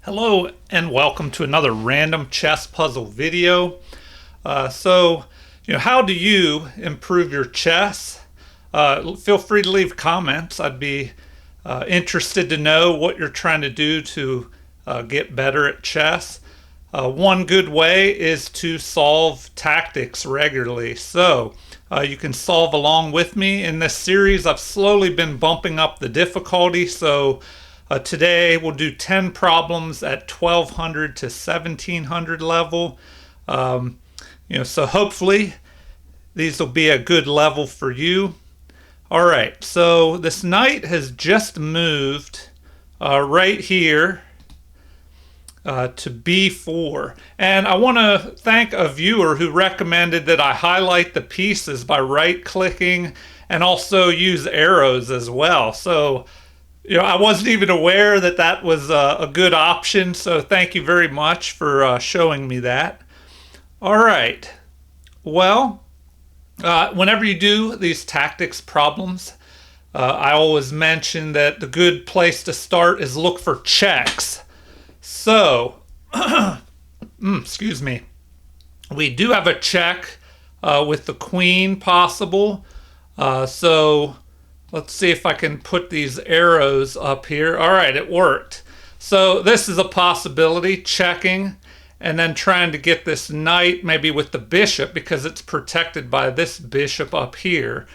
Hello and welcome to another random chess puzzle video. How do you improve your chess? Feel free to leave comments. I'd be interested to know what you're trying to do to get better at chess. One good way is to solve tactics regularly. You can solve along with me in this series. I've slowly been bumping up the difficulty. Today we'll do 10 problems at 1200 to 1700 level. So hopefully these will be a good level for you. All right, so this knight has just moved right here to b4. And I want to thank a viewer who recommended that I highlight the pieces by right-clicking and also use arrows as well. I wasn't even aware that that was a good option, so thank you very much for showing me that. All right. Well, whenever you do these tactics problems, I always mention that the good place to start is look for checks. Excuse me. We do have a check with the queen possible. Let's see if I can put these arrows up here. All right, it worked. So this is a possibility, checking, and then trying to get this knight maybe with the bishop because it's protected by this bishop up here.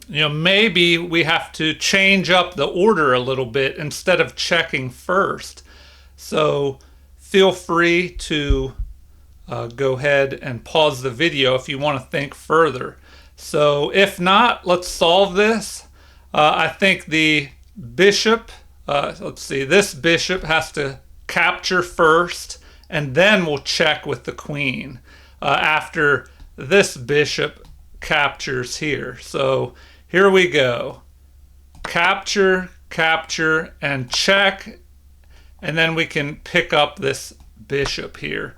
Maybe we have to change up the order a little bit instead of checking first. So feel free to go ahead and pause the video if you want to think further. So if not, let's solve this. I think the bishop, this bishop has to capture first, and then we'll check with the queen after this bishop captures here. So here we go. Capture, capture, and check, and then we can pick up this bishop here.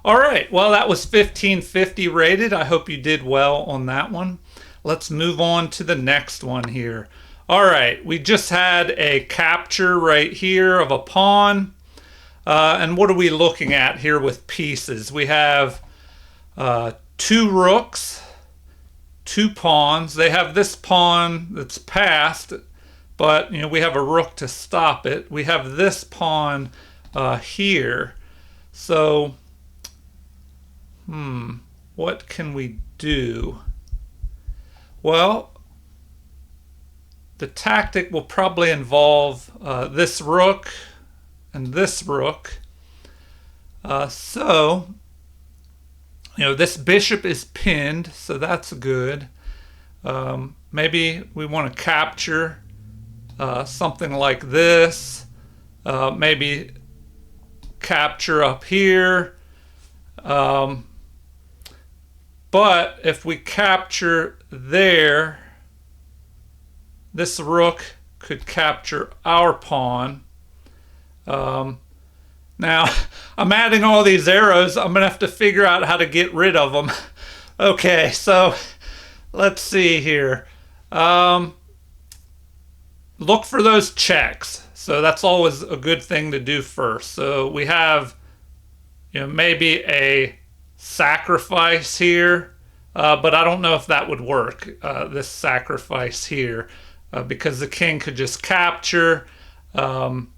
All right, well, that was 1550 rated. I hope you did well on that one. Let's move on to the next one here. All right, we just had a capture right here of a pawn. And what are we looking at here with pieces? We have two rooks, two pawns. They have this pawn that's passed, but we have a rook to stop it. We have this pawn here. So what can we do? Well, the tactic will probably involve this rook and this rook. This bishop is pinned, so that's good. Maybe we want to capture something like this. Maybe capture up here. But if we capture there, this rook could capture our pawn. Now, I'm adding all these arrows. I'm going to have to figure out how to get rid of them. Okay, so let's see here. Look for those checks. So that's always a good thing to do first. So we have maybe a sacrifice here, but I don't know if that would work, this sacrifice here, because the king could just capture, and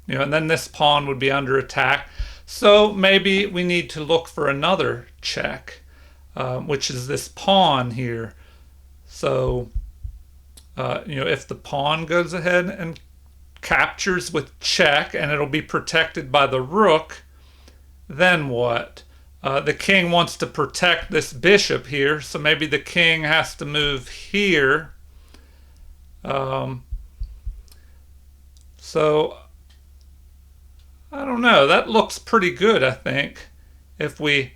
then this pawn would be under attack. So maybe we need to look for another check, which is this pawn here. So, if the pawn goes ahead and captures with check and it'll be protected by the rook, then what? The king wants to protect this bishop here, so maybe the king has to move here. So I don't know. That looks pretty good, I think. If we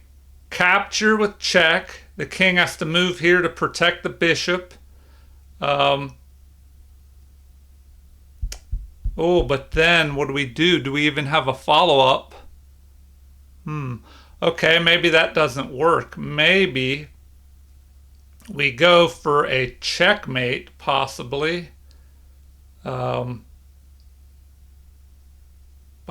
capture with check, the king has to move here to protect the bishop. But then what do we do? Do we even have a follow-up? Okay, maybe that doesn't work. Maybe we go for a checkmate, possibly.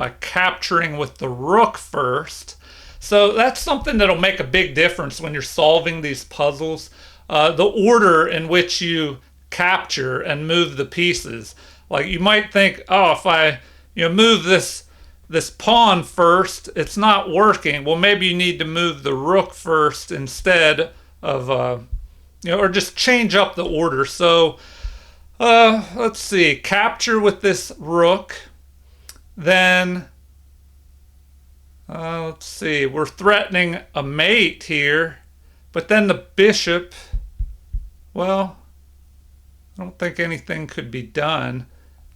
by capturing with the rook first. So that's something that'll make a big difference when you're solving these puzzles. The order in which you capture and move the pieces. Like you might think, oh, if I move this pawn first, it's not working. Well, maybe you need to move the rook first instead of or just change up the order. So let's see, capture with this rook, then let's see, we're threatening a mate here, but then the bishop, well, I don't think anything could be done.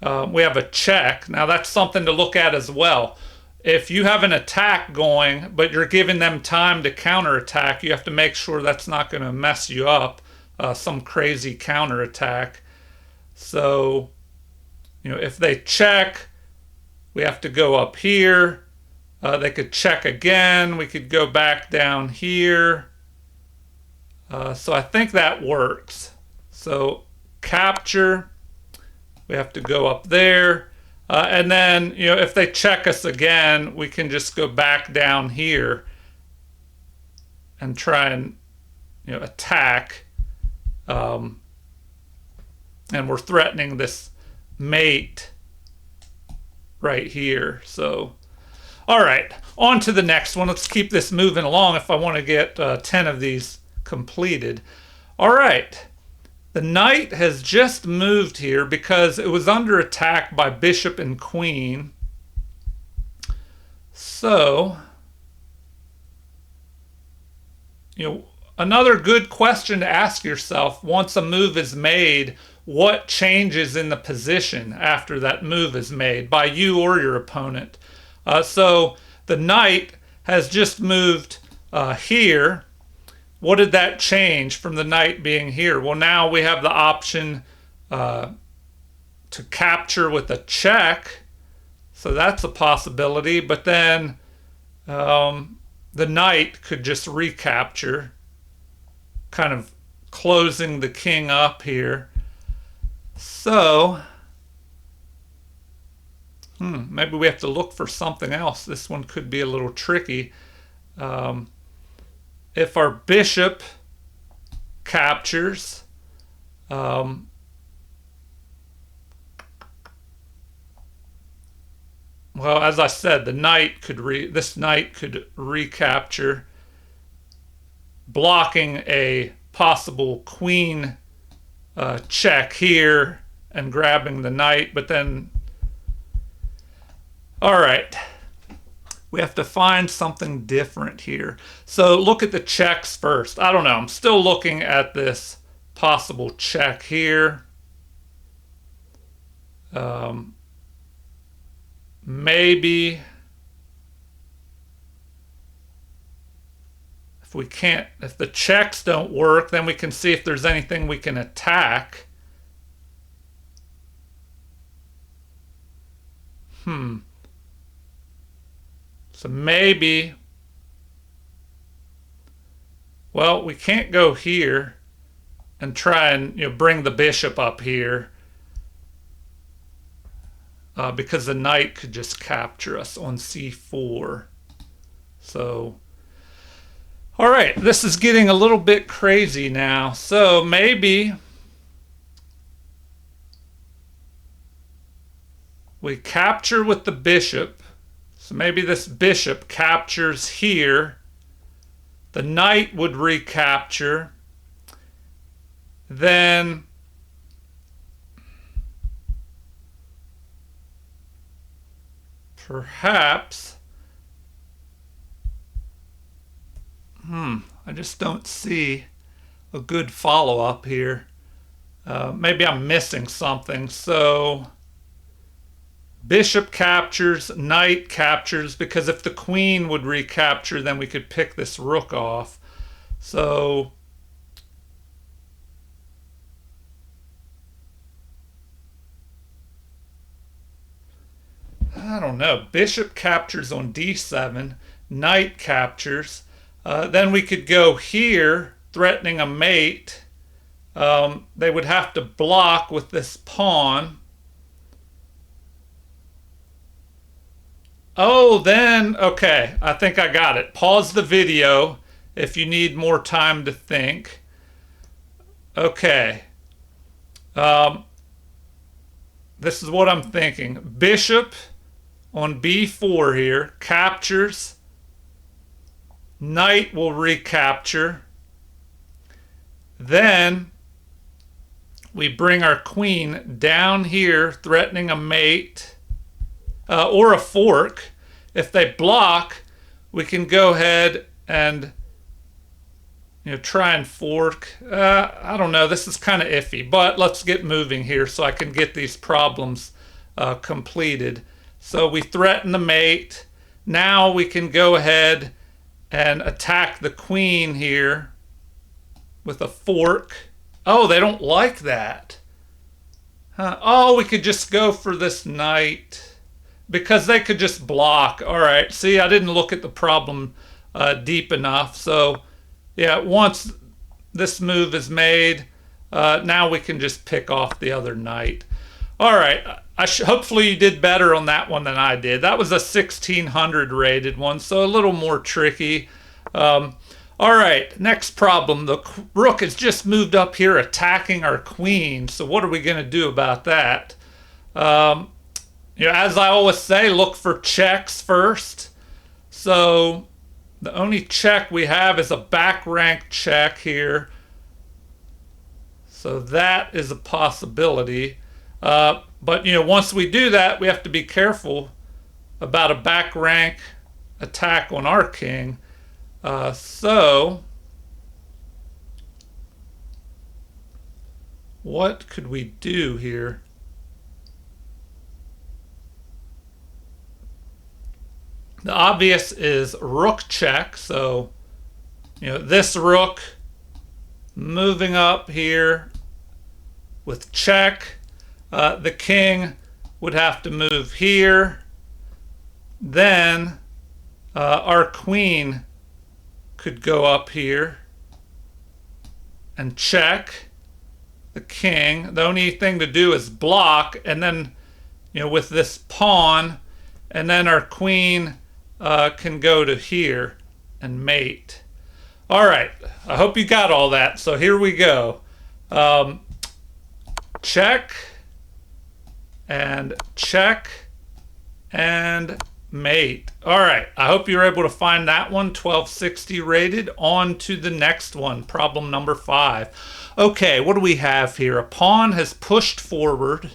We have a check. Now that's something to look at as well. If you have an attack going, but you're giving them time to counterattack, you have to make sure that's not going to mess you up, some crazy counterattack. So, if they check, we have to go up here. They could check again. We could go back down here. So I think that works. So capture, we have to go up there. And then, if they check us again, we can just go back down here and try and, attack. And we're threatening this mate right here. So, all right, on to the next one. Let's keep this moving along if I want to get 10 of these completed. All right. The knight has just moved here because it was under attack by bishop and queen. So, another good question to ask yourself once a move is made, what changes in the position after that move is made by you or your opponent? So the knight has just moved here. What did that change from the knight being here? Well, now we have the option to capture with a check. So that's a possibility. But then the knight could just recapture, kind of closing the king up here. So maybe we have to look for something else. This one could be a little tricky. If our bishop captures, well, as I said, this knight could recapture, blocking a possible queen check here and grabbing the knight. But then, all right, we have to find something different here. So look at the checks first. I don't know. I'm still looking at this possible check here. Maybe if the checks don't work, then we can see if there's anything we can attack. So maybe, well, we can't go here and try and bring the bishop up here because the knight could just capture us on c4. So, all right, this is getting a little bit crazy now. So maybe we capture with the bishop. So maybe this bishop captures here. The knight would recapture. Then perhaps, I just don't see a good follow-up here. Maybe I'm missing something. So bishop captures, knight captures, because if the queen would recapture, then we could pick this rook off. So I don't know. Bishop captures on d7, knight captures. Then we could go here, threatening a mate. They would have to block with this pawn. Oh, then, okay, I think I got it. Pause the video if you need more time to think. Okay. Um, this is what I'm thinking. Bishop on b4 here captures. Knight will recapture. Then we bring our queen down here, threatening a mate or a fork. If they block, we can go ahead and try and fork. I don't know. This is kind of iffy, but let's get moving here so I can get these problems completed. So we threaten the mate. Now we can go ahead and attack the queen here with a fork. Oh, they don't like that. Huh. Oh, we could just go for this knight because they could just block. All right. See, I didn't look at the problem deep enough. So, yeah, once this move is made, now we can just pick off the other knight. All right. Hopefully you did better on that one than I did. That was a 1600 rated one, so a little more tricky. All right, next problem. The rook has just moved up here attacking our queen. So what are we going to do about that? As I always say, look for checks first. So the only check we have is a back rank check here. So that is a possibility. But once we do that, we have to be careful about a back rank attack on our king. So what could we do here? The obvious is rook check. So, this rook moving up here with check. The king would have to move here. Then our queen could go up here and check the king. The only thing to do is block, and then with this pawn, and then our queen can go to here and mate. All right, I hope you got all that. So here we go. Check and check and mate. All right, I hope you're able to find that one. 1260 rated. On to the next one, problem number 5. Okay, what do we have here? A pawn has pushed forward.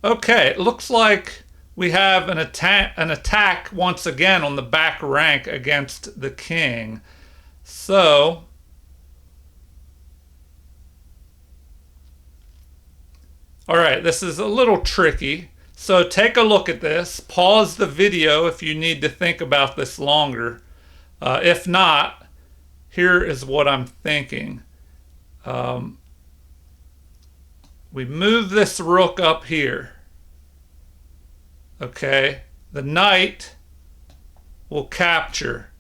Okay, it looks like we have an attack once again on the back rank against the king. So all right, this is a little tricky. So take a look at this. Pause the video if you need to think about this longer. If not, here is what I'm thinking. We move this rook up here. Okay, the knight will capture.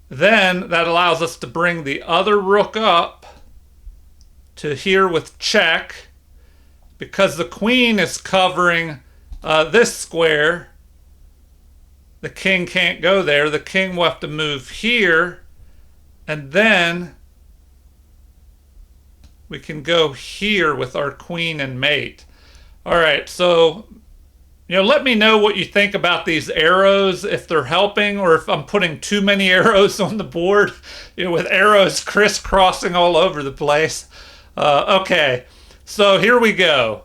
Then that allows us to bring the other rook up to here with check. Because the queen is covering this square, the king can't go there. The king will have to move here, and then we can go here with our queen and mate. All right, so let me know what you think about these arrows, if they're helping or if I'm putting too many arrows on the board, with arrows crisscrossing all over the place. Okay. So here we go.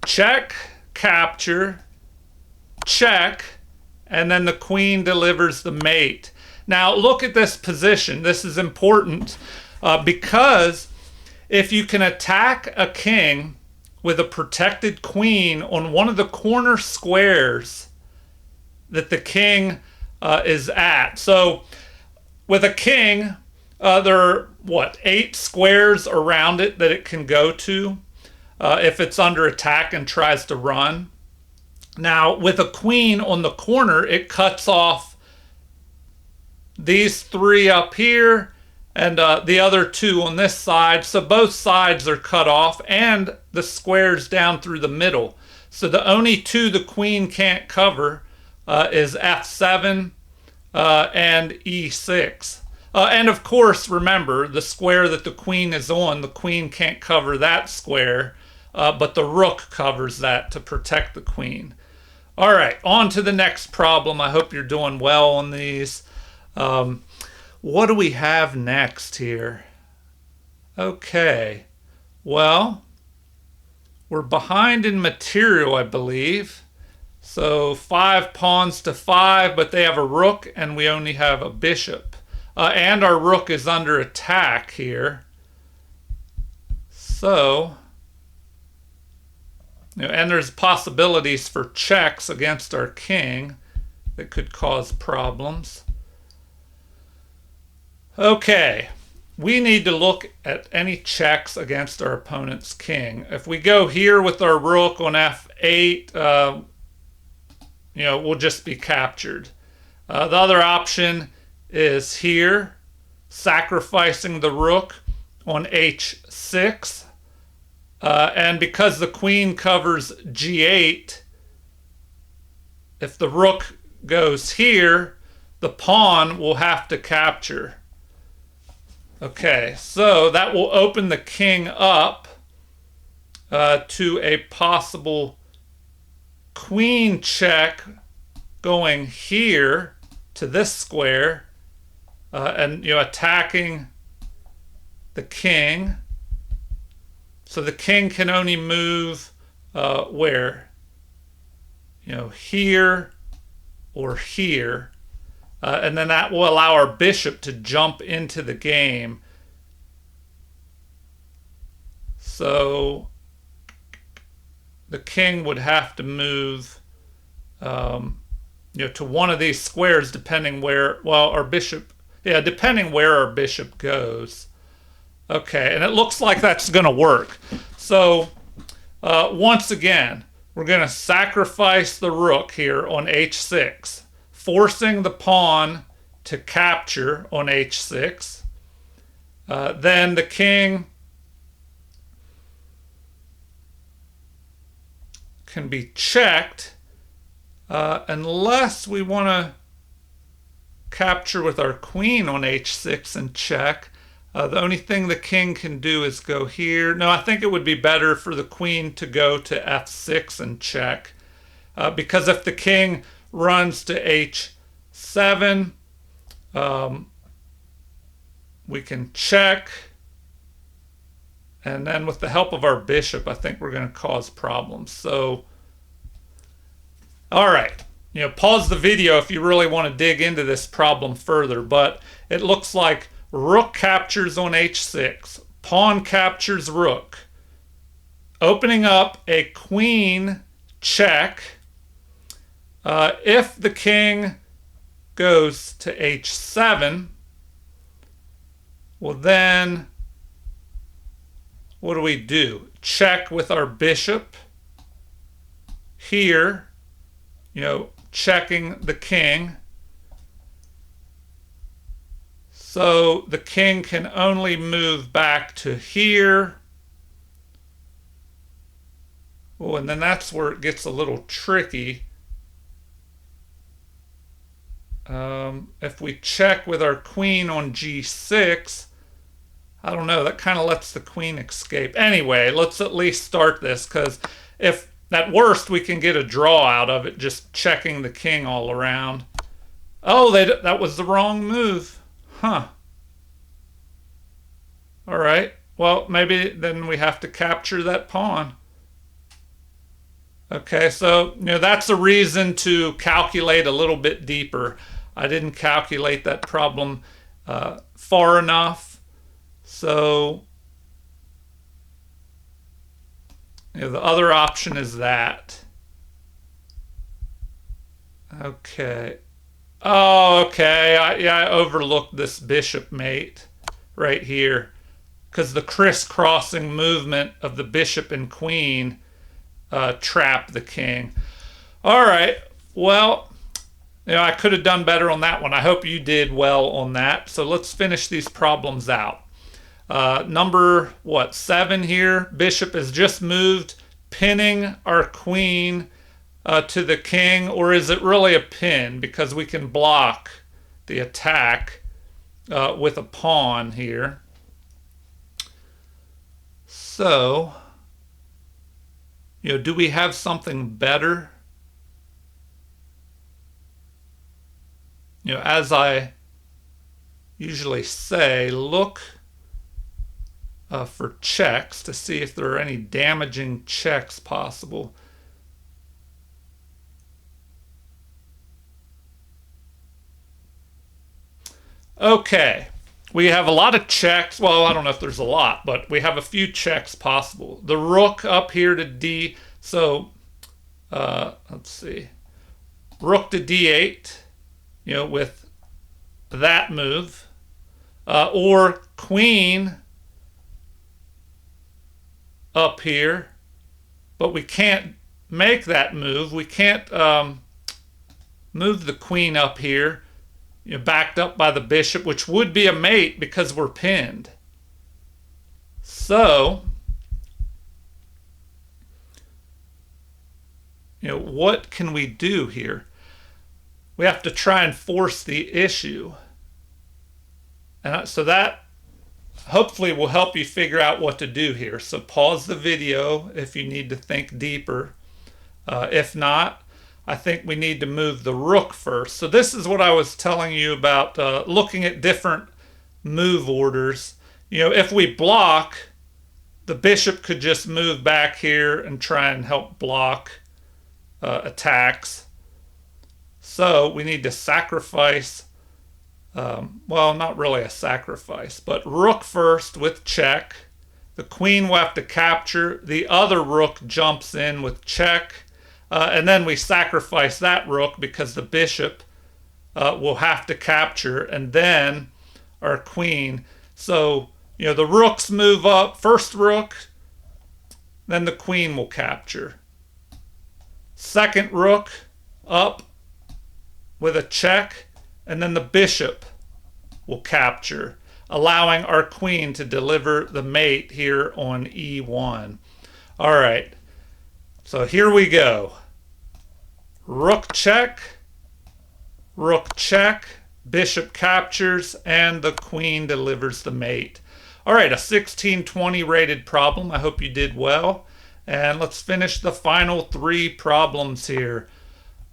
Check, capture, check, and then the queen delivers the mate. Now look at this position. This is important because if you can attack a king with a protected queen on one of the corner squares that the king is at. So with a king, there are, 8 squares around it that it can go to if it's under attack and tries to run. Now, with a queen on the corner, it cuts off these 3 up here and the other two on this side. So both sides are cut off, and the squares down through the middle. So the only two the queen can't cover is f7 and e6. And of course, remember, the square that the queen is on, the queen can't cover that square, but the rook covers that to protect the queen. All right, on to the next problem. I hope you're doing well on these. What do we have next here? Okay, well, we're behind in material, I believe. So 5 pawns to 5, but they have a rook and we only have a bishop. And our rook is under attack here. So, and there's possibilities for checks against our king that could cause problems. Okay, we need to look at any checks against our opponent's king. If we go here with our rook on f8, we'll just be captured. The other option is here, sacrificing the rook on h6. And because the queen covers g8, if the rook goes here, the pawn will have to capture. Okay, so that will open the king up to a possible queen check going here to this square and attacking the king. So the king can only move where? Here or here. And then that will allow our bishop to jump into the game. So the king would have to move to one of these squares depending where, depending where our bishop goes. Okay, and it looks like that's going to work. So once again, we're going to sacrifice the rook here on h6, forcing the pawn to capture on h6. Then the king can be checked unless we want to capture with our queen on h6 and check. The only thing the king can do is go here. No, I think it would be better for the queen to go to f6 and check. Because if the king runs to h7, we can check. And then with the help of our bishop, I think we're going to cause problems. So, all right. Pause the video if you really want to dig into this problem further. But it looks like rook captures on h6, pawn captures rook, opening up a queen check. If the king goes to h7, well then, what do? Check with our bishop here, checking the king. So the king can only move back to here. Oh, and then that's where it gets a little tricky. If we check with our queen on g6, I don't know, that kind of lets the queen escape. Anyway, let's at least start this, because if at worst we can get a draw out of it, just checking the king all around. Oh, that was the wrong move. Huh. All right. Well, maybe then we have to capture that pawn. Okay, so that's a reason to calculate a little bit deeper. I didn't calculate that problem far enough. So the other option is that. Okay. Oh, okay. I overlooked this bishop mate right here, because the crisscrossing movement of the bishop and queen trap the king. All right. Well, I could have done better on that one. I hope you did well on that. So let's finish these problems out. Number, 7 here. Bishop is just moved, pinning our queen to the king. Or is it really a pin? Because we can block the attack with a pawn here. So, do we have something better? As I usually say, look for checks to see if there are any damaging checks possible. Okay, we have a lot of checks. Well, I don't know if there's a lot, but we have a few checks possible. The rook up here to D. So, let's see. Rook to D8. With that move, or queen up here, but we can't make that move. We can't move the queen up here, backed up by the bishop, which would be a mate because we're pinned. So, what can we do here? We have to try and force the issue. And so that hopefully will help you figure out what to do here. So pause the video if you need to think deeper. If not, I think we need to move the rook first. So this is what I was telling you about looking at different move orders. If we block, the bishop could just move back here and try and help block attacks. So we need to sacrifice, well, not really a sacrifice, but rook first with check. The queen will have to capture. The other rook jumps in with check. And then we sacrifice that rook because the bishop will have to capture. And then our queen. So, the rooks move up. First rook, then the queen will capture. Second rook up with a check, and then the bishop will capture, allowing our queen to deliver the mate here on E1. All right, so here we go. Rook check, bishop captures, and the queen delivers the mate. All right, a 1620 rated problem. I hope you did well. And let's finish the final 3 problems here.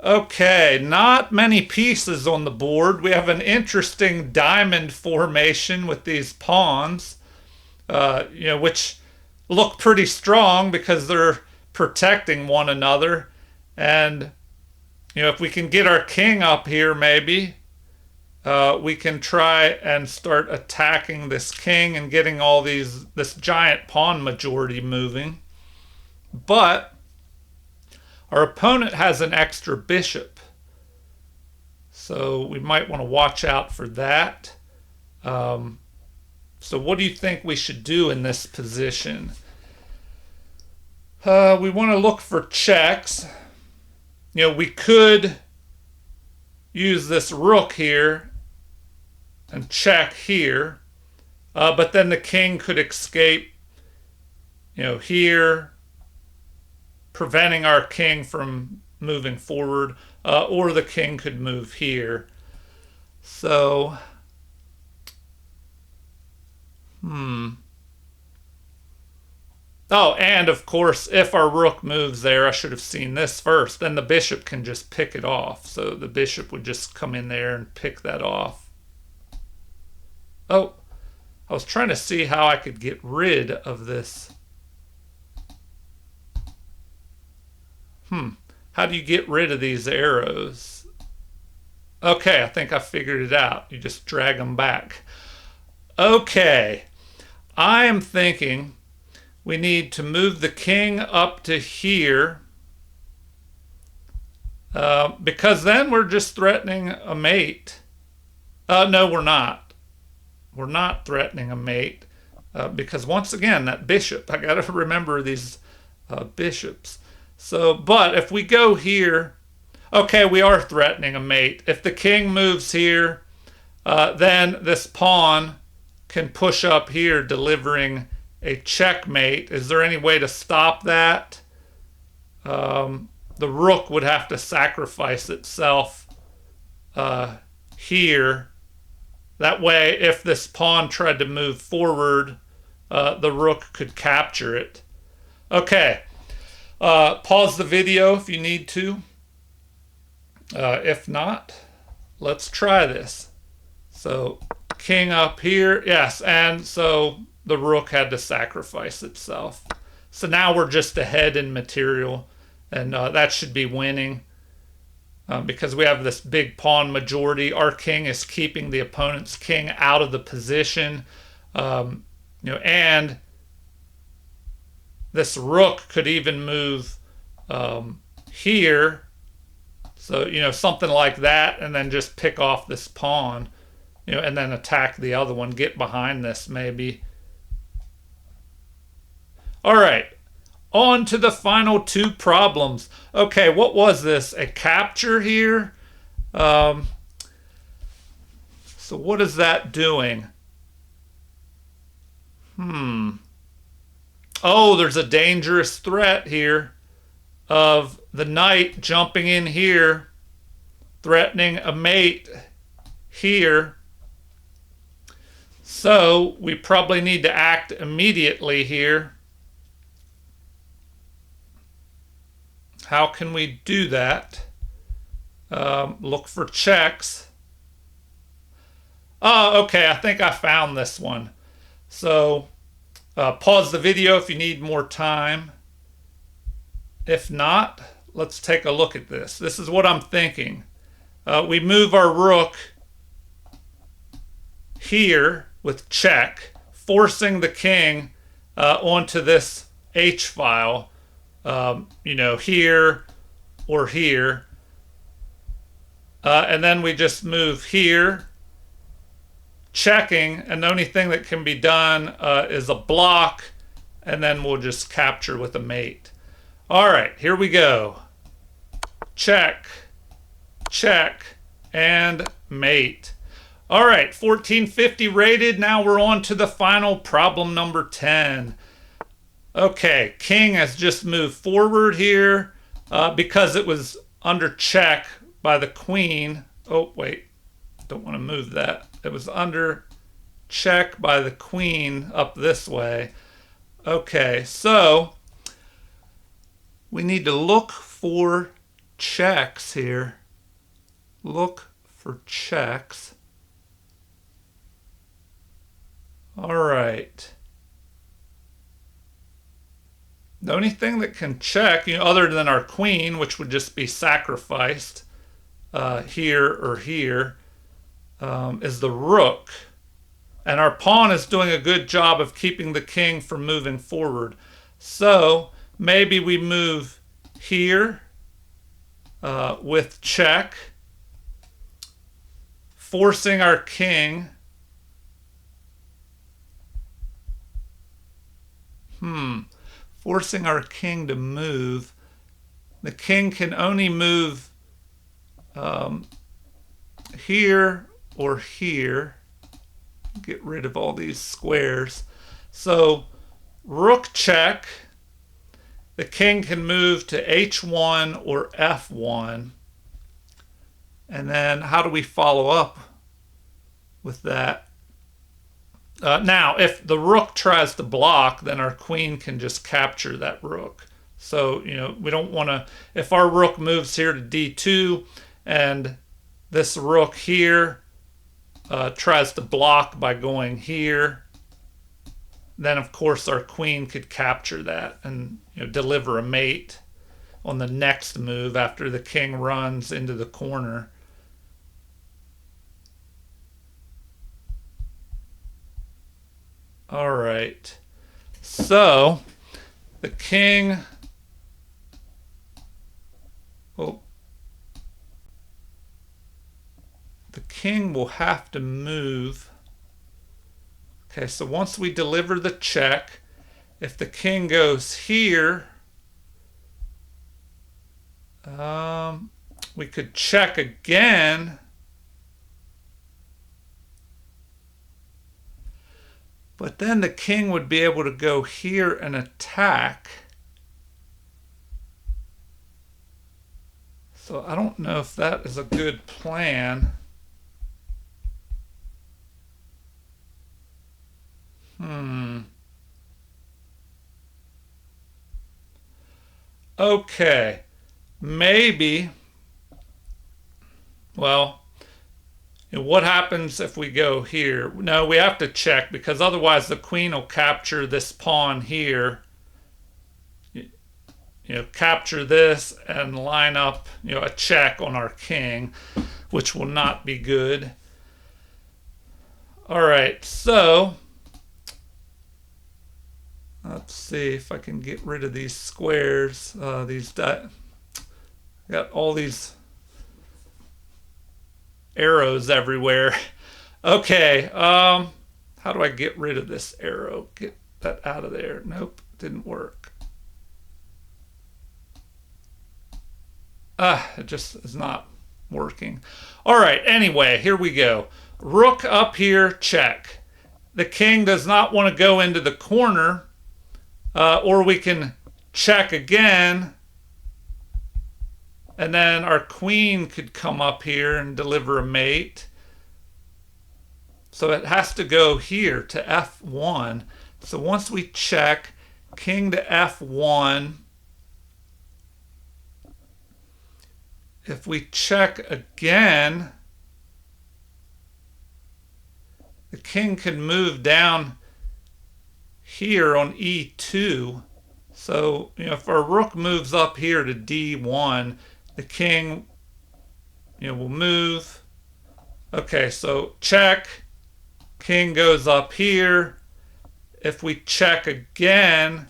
Okay, not many pieces on the board. We have an interesting diamond formation with these pawns, which look pretty strong because they're protecting one another. And, if we can get our king up here, maybe, we can try and start attacking this king and getting all this giant pawn majority moving. But our opponent has an extra bishop, so we might want to watch out for that. So what do you think we should do in this position? We want to look for checks. We could use this rook here and check here, but then the king could escape, here, preventing our king from moving forward, or the king could move here. So, Oh, and of course, if our rook moves there, I should have seen this first, then the bishop can just pick it off. So the bishop would just come in there and pick that off. Oh, I was trying to see how I could get rid of this. How do you get rid of these arrows? Okay, I think I figured it out. You just drag them back. Okay, I am thinking we need to move the king up to here, because then we're just threatening a mate. No, we're not. We're not threatening a mate, because once again, that bishop, I got to remember these bishops. So, but if we go here, Okay, we are threatening a mate. If the king moves here, then this pawn can push up here, delivering a checkmate. Is there any way to stop that? The rook would have to sacrifice itself here. That way, if this pawn tried to move forward, the rook could capture it. Okay, pause the video if you need to. If not, let's try this. So king up here, yes, and so the rook had to sacrifice itself. So now we're just ahead in material, and that should be winning. Because we have this big pawn majority. Our king is keeping the opponent's king out of the position. And this rook could even move here. So, something like that, and then just pick off this pawn, and then attack the other one, get behind this maybe. All right. On to the final two problems. Okay, what was this? A capture here? So what is that doing? Oh, there's a dangerous threat here of the knight jumping in here, threatening a mate here. So we probably need to act immediately here. How can we do that? Look for checks. Oh, okay, I think I found this one. So pause the video if you need more time. If not, let's take a look at this. This is what I'm thinking. We move our rook here with check, forcing the king onto this H file. Here or here. And then we just move here, checking, and the only thing that can be done is a block, and then we'll just capture with a mate. All right, here we go. Check, check, and mate. All right, 1450 rated. Now we're on to the final problem, number 10. Okay, king has just moved forward here because it was under check by the queen. Oh, wait, don't want to move that. It was under check by the queen up this way. Okay, so we need to look for checks here. Look for checks. All right. The only thing that can check, other than our queen, which would just be sacrificed here or here, is the rook. And our pawn is doing a good job of keeping the king from moving forward. So maybe we move here with check, forcing our king. Forcing our king to move. The king can only move here or here. Get rid of all these squares. So rook check. The king can move to H1 or F1. And then how do we follow up with that? Now, if the rook tries to block, then our queen can just capture that rook. So, we don't want to, if our rook moves here to D2 and this rook here tries to block by going here, then of course our queen could capture that and deliver a mate on the next move after the king runs into the corner. All right, so the king, the king will have to move. Okay, so once we deliver the check, if the king goes here, we could check again. But then the king would be able to go here and attack. So I don't know if that is a good plan. Okay. Maybe. Well, what happens if we go here? No, we have to check because otherwise the queen will capture this pawn here. Capture this and line up, a check on our king, which will not be good. All right, so let's see if I can get rid of these squares. Got all these arrows everywhere. Okay, how do I get rid of this arrow? Get that out of there. Nope, didn't work. It just is not working. All right, anyway, here we go. Rook up here, check. The king does not want to go into the corner, or we can check again, and then our queen could come up here and deliver a mate. So it has to go here to f1. So once we check, king to f1. If we check again, the king can move down here on e2. So, if our rook moves up here to d1, the king, will move. Okay, so check. King goes up here. If we check again,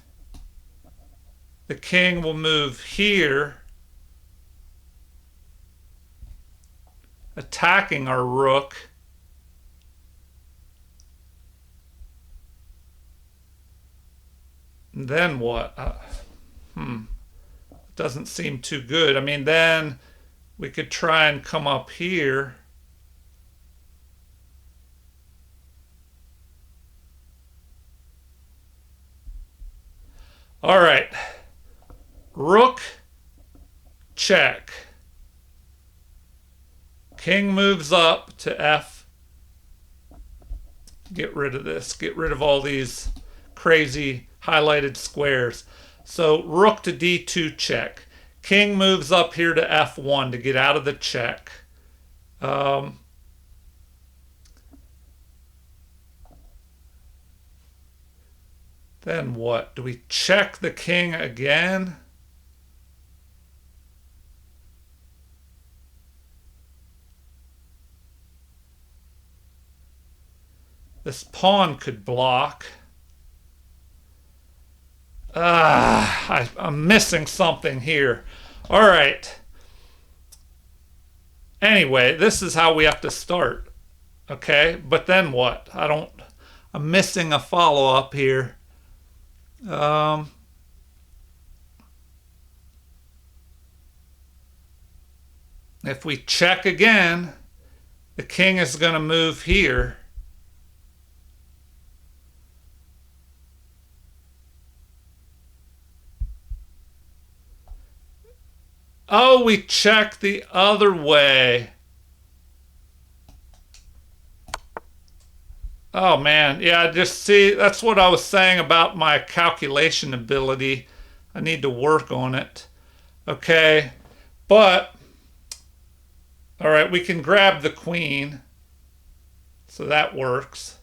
the king will move here, attacking our rook. And then what? Doesn't seem too good. I mean, then we could try and come up here. All right. Rook, check. King moves up to f. Get rid of this. Get rid of all these crazy highlighted squares. So rook to d2 check. King moves up here to f1 to get out of the check. Then what? Do we check the king again? This pawn could block. I'm missing something here. All right. Anyway, this is how we have to start. Okay, but then what? I'm missing a follow-up here. If we check again, the king is going to move here. Oh, we check the other way. Oh man, yeah, just see, that's what I was saying about my calculation ability. I need to work on it. Okay, but, all right, we can grab the queen. So that works.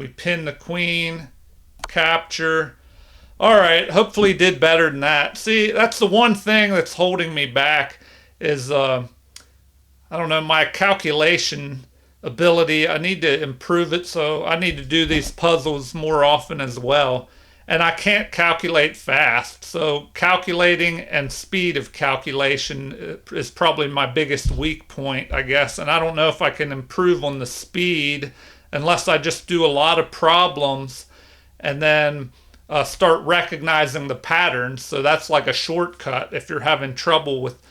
We pin the queen, capture. All right, hopefully did better than that. See, that's the one thing that's holding me back is, I don't know, my calculation ability. I need to improve it, so I need to do these puzzles more often as well. And I can't calculate fast, so calculating and speed of calculation is probably my biggest weak point, I guess. And I don't know if I can improve on the speed unless I just do a lot of problems and then start recognizing the patterns. So that's like a shortcut if you're having trouble with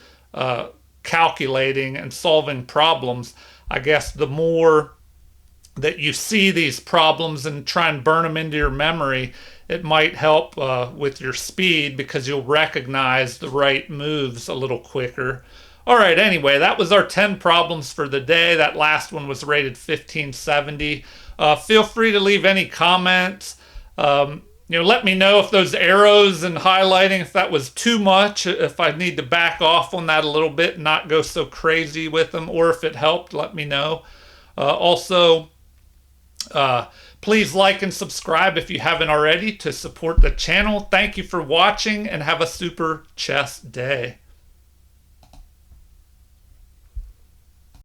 calculating and solving problems, I guess the more that you see these problems and try and burn them into your memory, it might help with your speed because you'll recognize the right moves a little quicker. All right, anyway, that was our 10 problems for the day. That last one was rated 1570. Feel free to leave any comments. Let me know if those arrows and highlighting, if that was too much, if I need to back off on that a little bit and not go so crazy with them, or if it helped, let me know. Also, please like and subscribe if you haven't already to support the channel. Thank you for watching and have a super chess day.